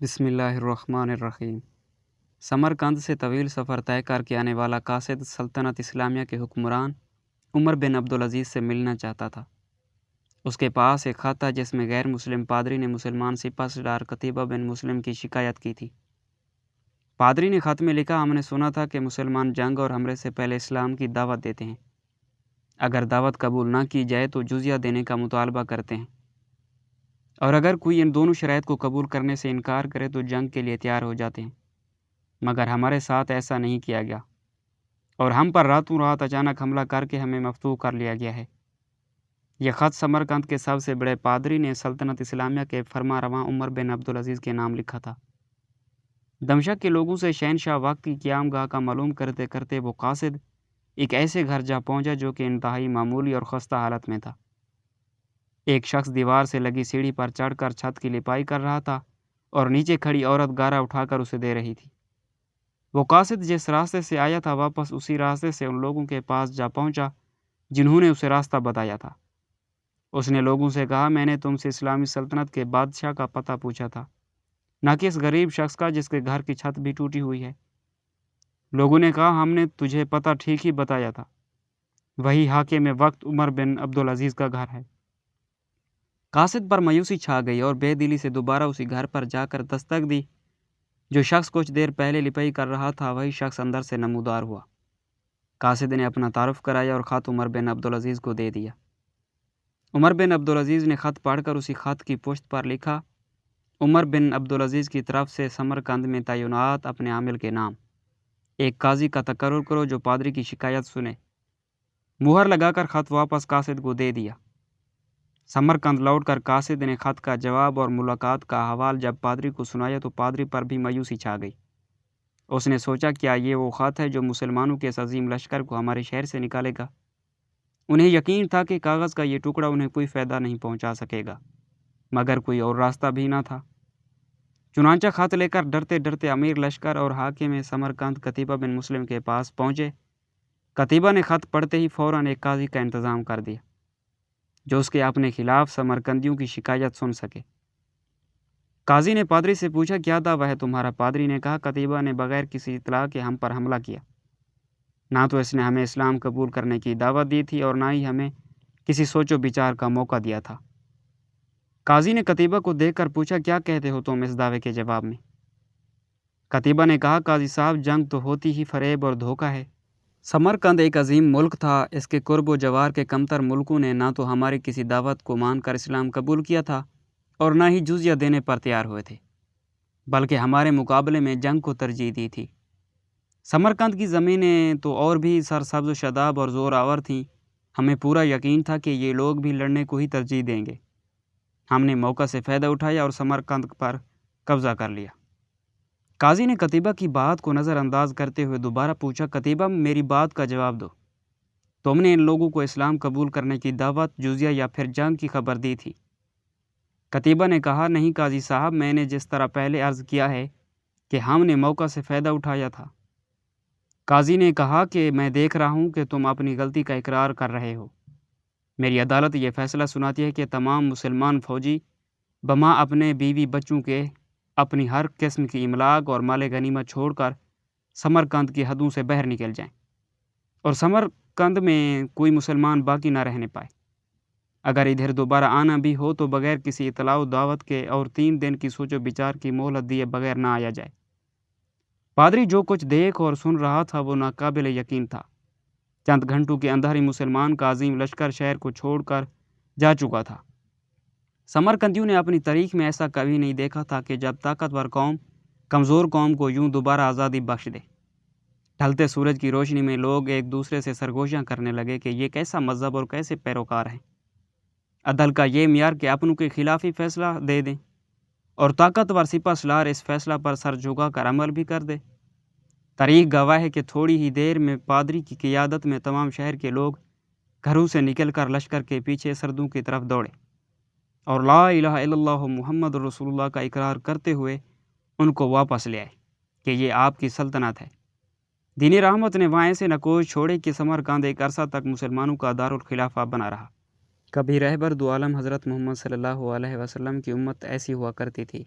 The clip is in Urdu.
بسم اللہ الرحمن الرحیم۔ سمرقند سے طویل سفر طے کر کے آنے والا قاصد سلطنت اسلامیہ کے حکمران عمر بن عبدالعزیز سے ملنا چاہتا تھا۔ اس کے پاس ایک خط تھا جس میں غیر مسلم پادری نے مسلمان سپہ سالار قتیبہ بن مسلم کی شکایت کی تھی۔ پادری نے خط میں لکھا، ہم نے سنا تھا کہ مسلمان جنگ اور حملے سے پہلے اسلام کی دعوت دیتے ہیں۔ اگر دعوت قبول نہ کی جائے تو جزیہ دینے کا مطالبہ کرتے ہیں، اور اگر کوئی ان دونوں شرائط کو قبول کرنے سے انکار کرے تو جنگ کے لیے تیار ہو جاتے ہیں۔ مگر ہمارے ساتھ ایسا نہیں کیا گیا، اور ہم پر راتوں رات اچانک حملہ کر کے ہمیں مفتوح کر لیا گیا ہے۔ یہ خط سمرقند کے سب سے بڑے پادری نے سلطنت اسلامیہ کے فرما رواں عمر بن عبدالعزیز کے نام لکھا تھا۔ دمشق کے لوگوں سے شہنشاہ وقت کی قیام گاہ کا معلوم کرتے کرتے وہ قاصد ایک ایسے گھر جا پہنچا جو کہ انتہائی معمولی اور خستہ حالت میں تھا۔ ایک شخص دیوار سے لگی سیڑھی پر چڑھ کر چھت کی لپائی کر رہا تھا اور نیچے کھڑی عورت گارا اٹھا کر اسے دے رہی تھی۔ وہ قاصد جس راستے سے آیا تھا واپس اسی راستے سے ان لوگوں کے پاس جا پہنچا جنہوں نے اسے راستہ بتایا تھا۔ اس نے لوگوں سے کہا، میں نے تم سے اسلامی سلطنت کے بادشاہ کا پتہ پوچھا تھا، نہ کہ اس غریب شخص کا جس کے گھر کی چھت بھی ٹوٹی ہوئی ہے۔ لوگوں نے کہا، ہم نے تجھے پتہ ٹھیک ہی بتایا تھا، وہی حاکم وقت عمر بن عبدالعزیز کا گھر ہے۔ قاصد پر مایوسی چھا گئی اور بے دلی سے دوبارہ اسی گھر پر جا کر دستک دی۔ جو شخص کچھ دیر پہلے لپائی کر رہا تھا وہی شخص اندر سے نمودار ہوا۔ قاصد نے اپنا تعارف کرایا اور خط عمر بن عبدالعزیز کو دے دیا۔ عمر بن عبدالعزیز نے خط پڑھ کر اسی خط کی پشت پر لکھا، عمر بن عبدالعزیز کی طرف سے سمرقند میں تعینات اپنے عامل کے نام۔ ایک قاضی کا تقرر کرو جو پادری کی شکایت سنے۔ مہر لگا کر خط واپس قاصد کو دے دیا۔ سمرقند لوٹ کر قاصد نے خط کا جواب اور ملاقات کا احوال جب پادری کو سنایا تو پادری پر بھی مایوسی چھا گئی۔ اس نے سوچا، کیا یہ وہ خط ہے جو مسلمانوں کے اس عظیم لشکر کو ہمارے شہر سے نکالے گا؟ انہیں یقین تھا کہ کاغذ کا یہ ٹکڑا انہیں کوئی فائدہ نہیں پہنچا سکے گا، مگر کوئی اور راستہ بھی نہ تھا۔ چنانچہ خط لے کر ڈرتے ڈرتے امیر لشکر اور حاکم سمرقند قتیبہ بن مسلم کے پاس پہنچے۔ قتیبہ نے خط پڑھتے ہی فوراً ایک قاضی کا انتظام کر دیا جو اس کے اپنے خلاف سمرقندیوں کی شکایت سن سکے۔ قاضی نے پادری سے پوچھا، کیا دعویٰ ہے تمہارا؟ پادری نے کہا، قتیبہ نے بغیر کسی اطلاع کے ہم پر حملہ کیا۔ نہ تو اس نے ہمیں اسلام قبول کرنے کی دعوت دی تھی اور نہ ہی ہمیں کسی سوچ و بچار کا موقع دیا تھا۔ قاضی نے قتیبہ کو دیکھ کر پوچھا، کیا کہتے ہو تم اس دعوے کے جواب میں؟ قتیبہ نے کہا، قاضی صاحب، جنگ تو ہوتی ہی فریب اور دھوکہ ہے۔ سمرقند ایک عظیم ملک تھا، اس کے قرب و جوار کے کمتر ملکوں نے نہ تو ہماری کسی دعوت کو مان کر اسلام قبول کیا تھا اور نہ ہی جزیہ دینے پر تیار ہوئے تھے، بلکہ ہمارے مقابلے میں جنگ کو ترجیح دی تھی۔ سمرقند کی زمینیں تو اور بھی سرسبز و شاداب اور زور آور تھیں۔ ہمیں پورا یقین تھا کہ یہ لوگ بھی لڑنے کو ہی ترجیح دیں گے۔ ہم نے موقع سے فائدہ اٹھایا اور سمرقند پر قبضہ کر لیا۔ قاضی نے قتیبہ کی بات کو نظر انداز کرتے ہوئے دوبارہ پوچھا، قتیبہ، میری بات کا جواب دو۔ تم نے ان لوگوں کو اسلام قبول کرنے کی دعوت، جزیہ یا پھر جنگ کی خبر دی تھی؟ قتیبہ نے کہا، نہیں قاضی صاحب، میں نے جس طرح پہلے عرض کیا ہے کہ ہم نے موقع سے فائدہ اٹھایا تھا۔ قاضی نے کہا کہ میں دیکھ رہا ہوں کہ تم اپنی غلطی کا اقرار کر رہے ہو۔ میری عدالت یہ فیصلہ سناتی ہے کہ تمام مسلمان فوجی بما اپنے بیوی بچوں کے اپنی ہر قسم کی املاک اور مال غنیمت چھوڑ کر سمرقند کی حدوں سے باہر نکل جائیں اور سمرقند میں کوئی مسلمان باقی نہ رہنے پائے۔ اگر ادھر دوبارہ آنا بھی ہو تو بغیر کسی اطلاع و دعوت کے اور 3 دن کی سوچ و بچار کی مہلت دیے بغیر نہ آیا جائے۔ پادری جو کچھ دیکھ اور سن رہا تھا وہ ناقابل یقین تھا۔ چند گھنٹوں کے اندر ہی مسلمان کا عظیم لشکر شہر کو چھوڑ کر جا چکا تھا۔ سمرقندیوں نے اپنی تاریخ میں ایسا کبھی نہیں دیکھا تھا کہ جب طاقتور قوم کمزور قوم کو یوں دوبارہ آزادی بخش دے۔ ڈھلتے سورج کی روشنی میں لوگ ایک دوسرے سے سرگوشیاں کرنے لگے کہ یہ کیسا مذہب اور کیسے پیروکار ہیں۔ عدل کا یہ معیار کہ اپنوں کے خلاف ہی فیصلہ دے دیں اور طاقتور سپہ سالار اس فیصلہ پر سر جھکا کر عمل بھی کر دے۔ تاریخ گواہ ہے کہ تھوڑی ہی دیر میں پادری کی قیادت میں تمام شہر کے لوگ گھروں سے نکل کر لشکر کے پیچھے سردوں کی طرف دوڑے اور لا الہ الا اللہ محمد رسول اللہ کا اقرار کرتے ہوئے ان کو واپس لے آئے کہ یہ آپ کی سلطنت ہے۔ دین رحمت نے وہاں ایسے نکوش چھوڑے کہ سمرقند ایک عرصہ تک مسلمانوں کا دارالخلافہ بنا رہا۔ کبھی رہبر دو عالم حضرت محمد صلی اللہ علیہ وسلم کی امت ایسی ہوا کرتی تھی